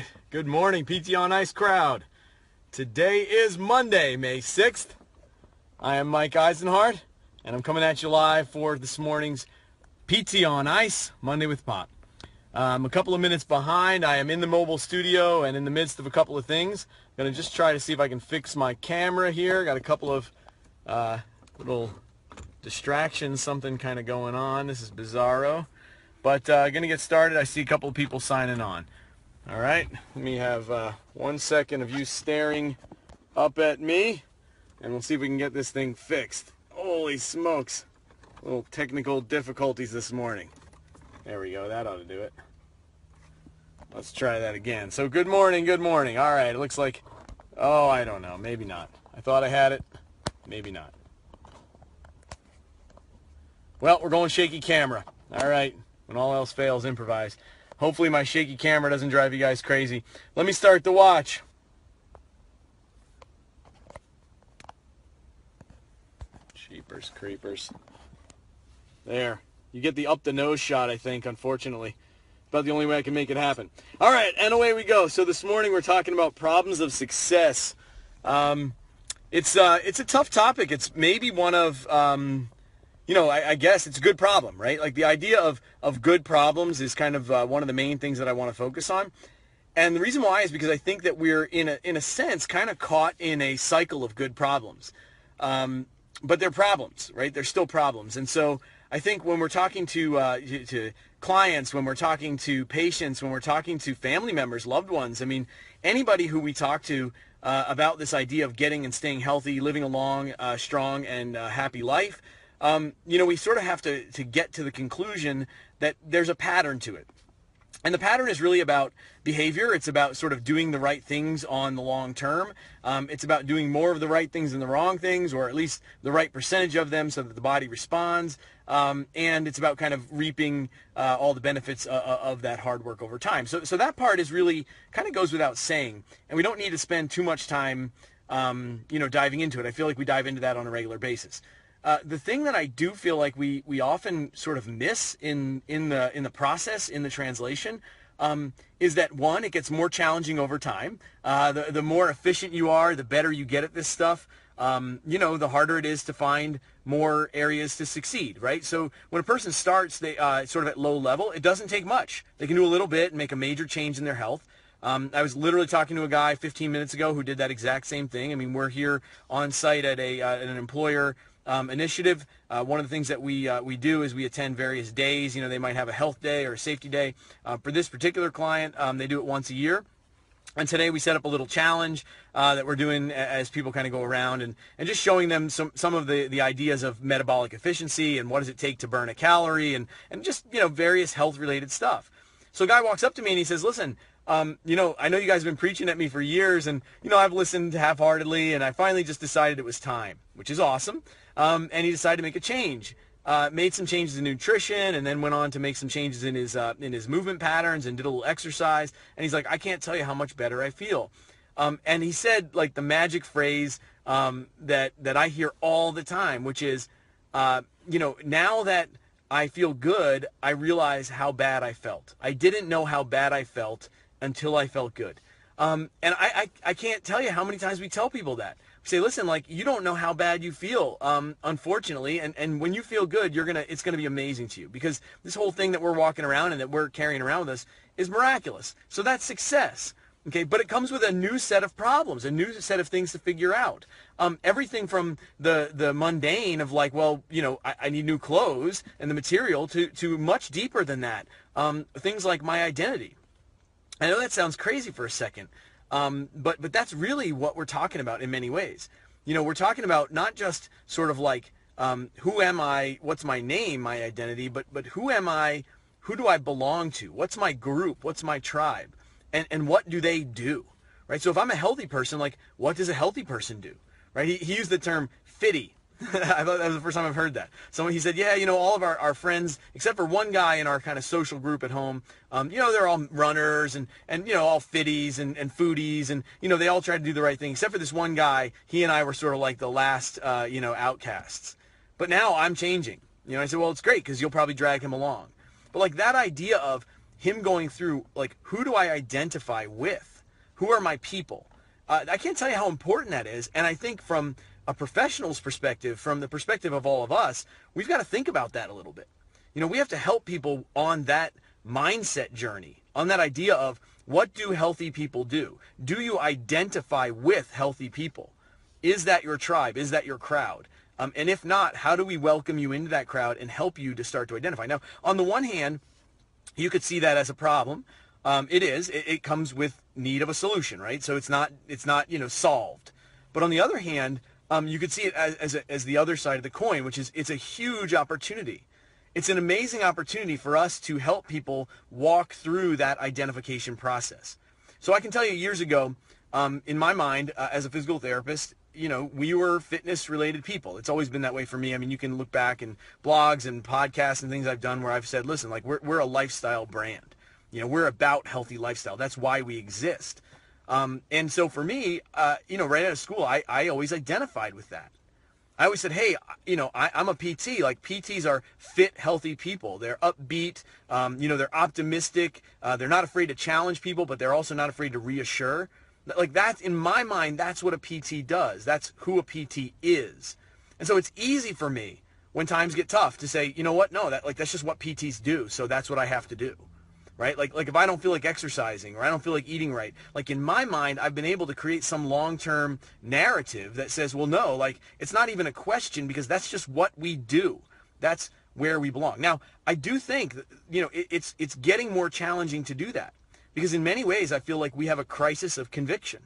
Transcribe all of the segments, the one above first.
right, good morning, PT on Ice crowd. Today is Monday, May 6th. I am Mike Eisenhart, and I'm coming at you live for this morning's PT on Ice, Monday with Pop. I'm a couple of minutes behind. I am in the mobile studio and in the midst of a couple of things. I'm going to just try to see if I can fix my camera here. Got a couple of little distractions, something kind of going on. This is bizarro. But going to get started. I see a couple of people signing on. All right, let me have 1 second of you staring up at me, and we'll see if we can get this thing fixed. Holy smokes. Little technical difficulties this morning. There we go, that ought to do it. Let's try that again. So good morning, good morning. All right, it looks like, oh, I don't know, maybe not. I thought I had it, maybe not. Well, we're going shaky camera. All right, when all else fails, improvise. Hopefully my shaky camera doesn't drive you guys crazy. Let me start the watch. Jeepers creepers. There. You get the up the nose shot, I think, unfortunately. About the only way I can make it happen. All right, and away we go. So this morning we're talking about problems of success. It's a tough topic. It's maybe one of... I guess it's a good problem, right? Like the idea of good problems is kind of one of the main things that I want to focus on. And the reason why is because I think that we're, in a sense, kind of caught in a cycle of good problems. But they're problems, right? They're still problems. And so I think when we're talking to clients, when we're talking to patients, when we're talking to family members, loved ones, I mean, anybody who we talk to about this idea of getting and staying healthy, living a long, strong, and happy life, we sort of have to get to the conclusion that there's a pattern to it. And the pattern is really about behavior. It's about sort of doing the right things on the long term. It's about doing more of the right things than the wrong things, or at least the right percentage of them so that the body responds. And it's about kind of reaping all the benefits of that hard work over time. So that part is really kind of goes without saying. And we don't need to spend too much time, diving into it. I feel like we dive into that on a regular basis. The thing that I do feel like we often sort of miss in the process, in the translation, is that one, it gets more challenging over time. The more efficient you are, the better you get at this stuff. The harder it is to find more areas to succeed, right? So when a person starts, they sort of at low level, it doesn't take much. They can do a little bit and make a major change in their health. I was literally talking to a guy 15 minutes ago who did that exact same thing. I mean, we're here on site at an employer initiative. One of the things that we do is we attend various days. They might have a health day or a safety day. For this particular client, they do it once a year. And today we set up a little challenge that we're doing as people kind of go around and just showing them some of the ideas of metabolic efficiency and what does it take to burn a calorie and just, various health related stuff. So a guy walks up to me and he says, listen, I know you guys have been preaching at me for years and, I've listened half-heartedly and I finally just decided it was time, which is awesome. And he decided to make a change, made some changes in nutrition and then went on to make some changes in his movement patterns and did a little exercise. And he's like, I can't tell you how much better I feel. And he said like the magic phrase that I hear all the time, which is, now that I feel good, I realize how bad I felt. I didn't know how bad I felt until I felt good. And I can't tell you how many times we tell people that. We say, listen, like, you don't know how bad you feel, unfortunately, and when you feel good, it's gonna be amazing to you, because this whole thing that we're walking around and that we're carrying around with us is miraculous. So that's success. Okay, but it comes with a new set of problems, a new set of things to figure out. Everything from the mundane of like, well, I need new clothes and the material to much deeper than that. Things like my identity. I know that sounds crazy for a second, but that's really what we're talking about in many ways. We're talking about not just sort of like, who am I, what's my name, my identity, but who am I, who do I belong to, what's my group, what's my tribe, and what do they do, right? So if I'm a healthy person, like, what does a healthy person do, right? He used the term fitty. I thought that was the first time I've heard that. He said, yeah, all of our friends, except for one guy in our kind of social group at home, they're all runners and all fitties and foodies and, they all try to do the right thing. Except for this one guy, he and I were sort of like the last, outcasts. But now I'm changing. I said, well, it's great because you'll probably drag him along. But like that idea of him going through, like, who do I identify with? Who are my people? I can't tell you how important that is. And I think from a professional's perspective, from the perspective of all of us, we've got to think about that a little bit. You know, we have to help people on that mindset journey, on that idea of what do healthy people do? Do you identify with healthy people? Is that your tribe? Is that your crowd? And if not, how do we welcome you into that crowd and help you to start to identify? Now, on the one hand, you could see that as a problem. It comes with need of a solution, right? So it's not solved. But on the other hand, you could see it as the other side of the coin, which is it's a huge opportunity. It's an amazing opportunity for us to help people walk through that identification process. So I can tell you years ago, in my mind, as a physical therapist, we were fitness-related people. It's always been that way for me. I mean, you can look back in blogs and podcasts and things I've done where I've said, listen, like we're a lifestyle brand. We're about healthy lifestyle. That's why we exist. And so for me, right out of school, I always identified with that. I always said, hey, I'm a PT. Like PTs are fit, healthy people. They're upbeat. They're optimistic. They're not afraid to challenge people, but they're also not afraid to reassure. Like that's, in my mind, that's what a PT does. That's who a PT is. And so it's easy for me when times get tough to say, you know what? No, that's just what PTs do. So that's what I have to do. Right? Like if I don't feel like exercising or I don't feel like eating right, like in my mind, I've been able to create some long-term narrative that says, well, no, like it's not even a question because that's just what we do. That's where we belong. Now, I do think that, it's getting more challenging to do that because in many ways, I feel like we have a crisis of conviction.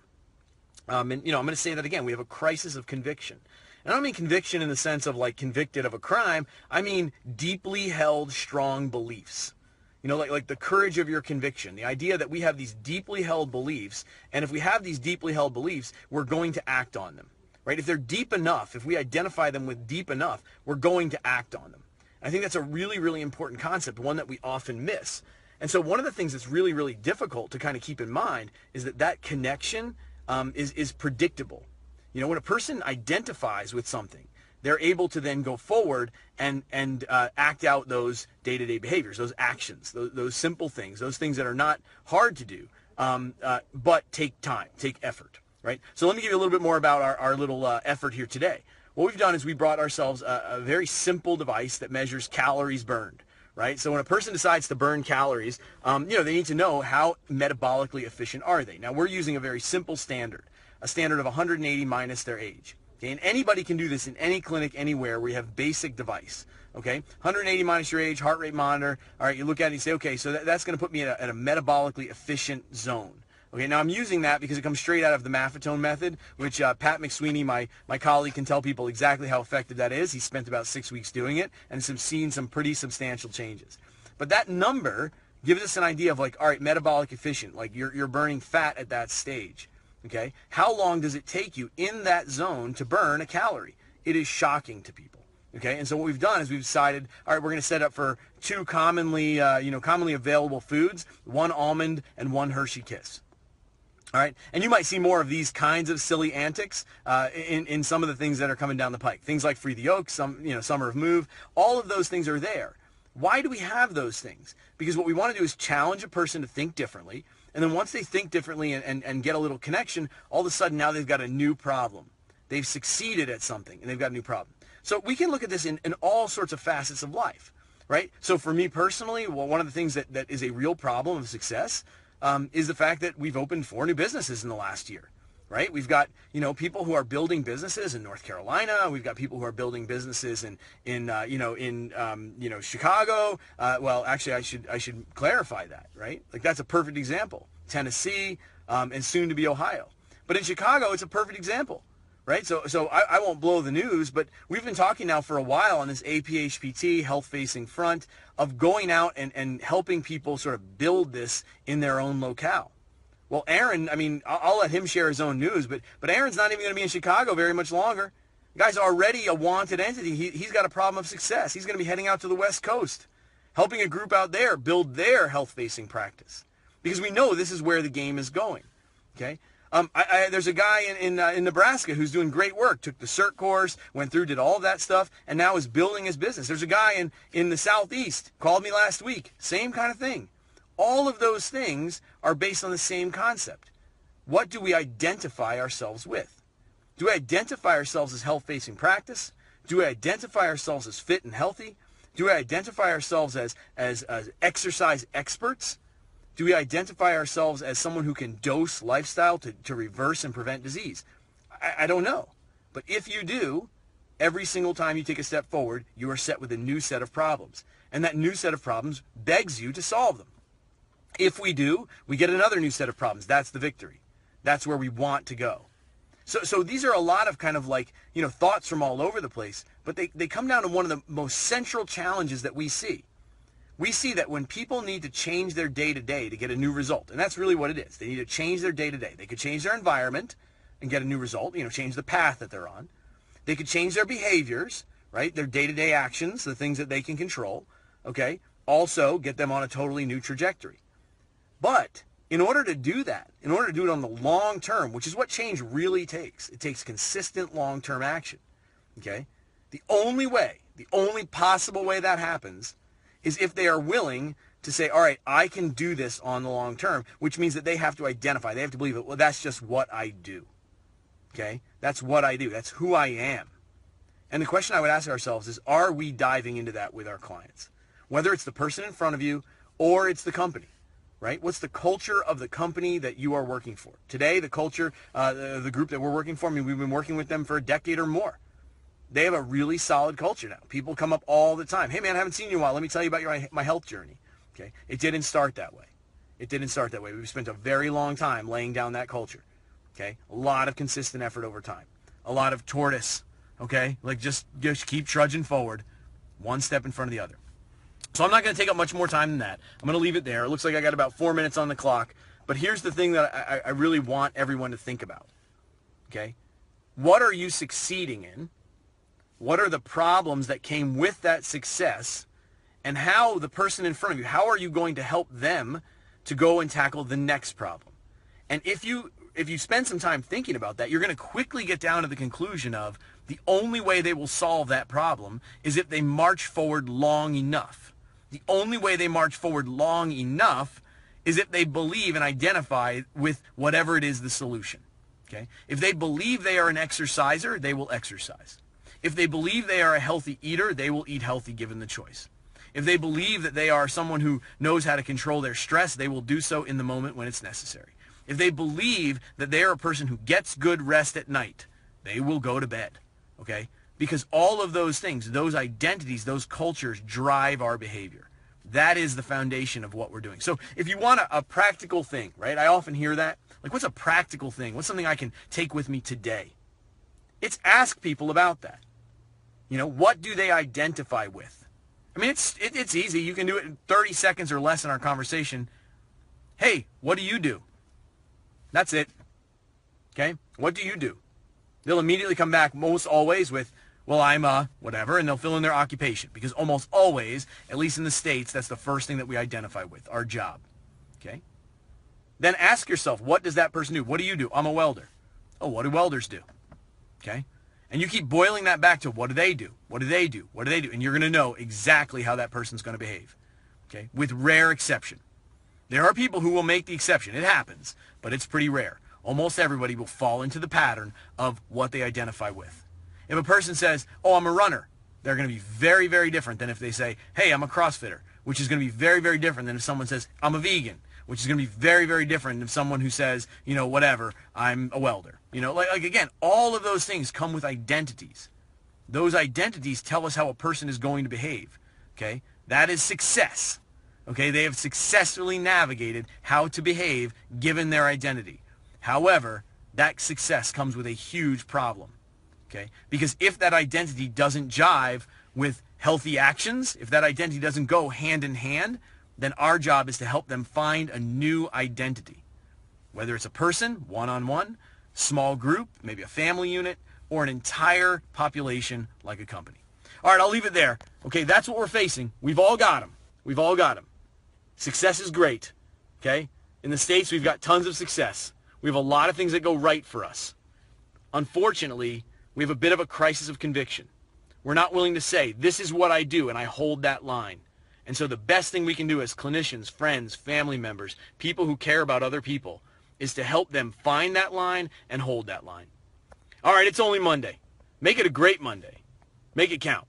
I'm going to say that again. We have a crisis of conviction. And I don't mean conviction in the sense of like convicted of a crime. I mean deeply held, strong beliefs. Like the courage of your conviction, the idea that we have these deeply held beliefs, and if we have these deeply held beliefs, we're going to act on them, right? If they're deep enough, if we identify them with deep enough, we're going to act on them. I think that's a really, really important concept, one that we often miss. And so one of the things that's really, really difficult to kind of keep in mind is that connection is predictable. When a person identifies with something, they're able to then go forward and act out those day-to-day behaviors, those actions, those simple things, those things that are not hard to do, but take time, take effort, right? So let me give you a little bit more about our little effort here today. What we've done is we brought ourselves a very simple device that measures calories burned, right? So when a person decides to burn calories, they need to know how metabolically efficient are they. Now, we're using a very simple standard, a standard of 180 minus their age. Okay, and anybody can do this in any clinic, anywhere where you have basic device. Okay, 180 minus your age, heart rate monitor. All right, you look at it and you say, okay, so that's going to put me at a metabolically efficient zone. Okay, now I'm using that because it comes straight out of the Maffetone method, which Pat McSweeney, my colleague, can tell people exactly how effective that is. He spent about 6 weeks doing it and seen some pretty substantial changes. But that number gives us an idea of like, all right, metabolic efficient, like you're burning fat at that stage. Okay, how long does it take you in that zone to burn a calorie? It is shocking to people. Okay, and so what we've done is we've decided, all right, we're going to set up for two commonly available foods, one almond and one Hershey Kiss. All right, and you might see more of these kinds of silly antics in some of the things that are coming down the pike. Things like Free the Oak, Summer of Move, all of those things are there. Why do we have those things? Because what we want to do is challenge a person to think differently. And then once they think differently and get a little connection, all of a sudden now they've got a new problem. They've succeeded at something and they've got a new problem. So we can look at this in all sorts of facets of life, right? So for me personally, well, one of the things that is a real problem of success is the fact that we've opened 4 new businesses in the last year. Right? We've got, people who are building businesses in North Carolina. We've got people who are building businesses in Chicago. Well, actually, I should clarify that, right? Like that's a perfect example. Tennessee, and soon to be Ohio. But in Chicago, it's a perfect example, right? So I won't blow the news, but we've been talking now for a while on this APHPT, health-facing front, of going out and helping people sort of build this in their own locale. Well, Aaron, I'll let him share his own news, but Aaron's not even going to be in Chicago very much longer. The guy's already a wanted entity. He's got a problem of success. He's going to be heading out to the West Coast, helping a group out there build their health-facing practice. Because we know this is where the game is going, okay? There's a guy in Nebraska who's doing great work, took the CERT course, went through, did all of that stuff, and now is building his business. There's a guy in the Southeast, called me last week, same kind of thing. All of those things are based on the same concept. What do we identify ourselves with? Do we identify ourselves as health-facing practice? Do we identify ourselves as fit and healthy? Do we identify ourselves as exercise experts? Do we identify ourselves as someone who can dose lifestyle to reverse and prevent disease? I don't know. But if you do, every single time you take a step forward, you are set with a new set of problems. And that new set of problems begs you to solve them. If we do, we get another new set of problems. That's the victory. That's where we want to go. So these are a lot of kind of like, thoughts from all over the place, but they come down to one of the most central challenges that we see. We see that when people need to change their day-to-day to get a new result, and that's really what it is. They need to change their day-to-day. They could change their environment and get a new result, change the path that they're on. They could change their behaviors, right? Their day-to-day actions, the things that they can control, okay? Also get them on a totally new trajectory. But in order to do that, in order to do it on the long term, which is what change really takes, it takes consistent long-term action, okay? The only possible way that happens is if they are willing to say, all right, I can do this on the long term, which means that they have to identify, they have to believe it, well, that's just what I do, okay? That's what I do. That's who I am. And the question I would ask ourselves is, are we diving into that with our clients? Whether it's the person in front of you or it's the company. Right? What's the culture of the company that you are working for? Today, the culture, the group that we're working for, we've been working with them for a decade or more. They have a really solid culture now. People come up all the time. Hey, man, I haven't seen you in a while. Let me tell you about my health journey. Okay? It didn't start that way. We've spent a very long time laying down that culture. Okay? A lot of consistent effort over time. A lot of tortoise. Okay? Like just keep trudging forward, one step in front of the other. So I'm not going to take up much more time than that. I'm going to leave it there. It looks like I got about 4 minutes on the clock. But here's the thing that I really want everyone to think about. Okay? What are you succeeding in? What are the problems that came with that success? And how the person in front of you, how are you going to help them to go and tackle the next problem? And if you spend some time thinking about that, you're going to quickly get down to the conclusion of the only way they will solve that problem is if they march forward long enough. The only way they march forward long enough is if they believe and identify with whatever it is the solution. Okay? If they believe they are an exerciser, they will exercise. If they believe they are a healthy eater, they will eat healthy given the choice. If they believe that they are someone who knows how to control their stress, they will do so in the moment when it's necessary. If they believe that they are a person who gets good rest at night, they will go to bed. Okay? Because all of those things, those identities, those cultures drive our behavior. That is the foundation of what we're doing. So if you want a practical thing, right? I often hear that. Like, what's a practical thing? What's something I can take with me today? It's ask people about that. What do they identify with? I mean, it's easy. You can do it in 30 seconds or less in our conversation. Hey, what do you do? That's it. Okay? What do you do? They'll immediately come back most always with, well, I'm a whatever, and they'll fill in their occupation. Because almost always, at least in the States, that's the first thing that we identify with, our job. Okay? Then ask yourself, what does that person do? What do you do? I'm a welder. Oh, what do welders do? Okay? And you keep boiling that back to what do they do? What do they do? What do they do? And you're going to know exactly how that person's going to behave. Okay? With rare exception. There are people who will make the exception. It happens, but it's pretty rare. Almost everybody will fall into the pattern of what they identify with. If a person says, oh, I'm a runner, they're going to be very, very different than if they say, hey, I'm a CrossFitter, which is going to be very, very different than if someone says, I'm a vegan, which is going to be very, very different than someone who says, whatever, I'm a welder. Like again, all of those things come with identities. Those identities tell us how a person is going to behave. Okay? That is success. Okay? They have successfully navigated how to behave given their identity. However, that success comes with a huge problem. Okay? Because if that identity doesn't jive with healthy actions, if that identity doesn't go hand in hand, then our job is to help them find a new identity. Whether it's a person, one-on-one, small group, maybe a family unit, or an entire population like a company. All right, I'll leave it there. Okay, that's what we're facing. We've all got them. We've all got them. Success is great. Okay? In the States, we've got tons of success. We have a lot of things that go right for us. Unfortunately, we have a bit of a crisis of conviction. We're not willing to say, this is what I do, and I hold that line. And so the best thing we can do as clinicians, friends, family members, people who care about other people, is to help them find that line and hold that line. All right, it's only Monday. Make it a great Monday. Make it count.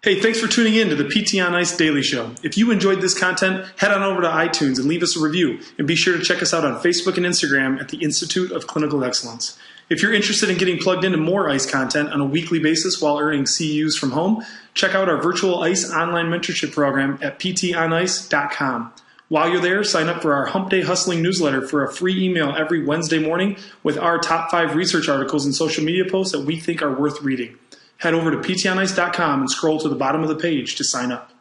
Hey, thanks for tuning in to the PT on Ice Daily Show. If you enjoyed this content, head on over to iTunes and leave us a review. And be sure to check us out on Facebook and Instagram at the Institute of Clinical Excellence. If you're interested in getting plugged into more ICE content on a weekly basis while earning CEUs from home, check out our virtual ICE online mentorship program at ptonice.com. While you're there, sign up for our Hump Day Hustling newsletter for a free email every Wednesday morning with our top 5 research articles and social media posts that we think are worth reading. Head over to ptonice.com and scroll to the bottom of the page to sign up.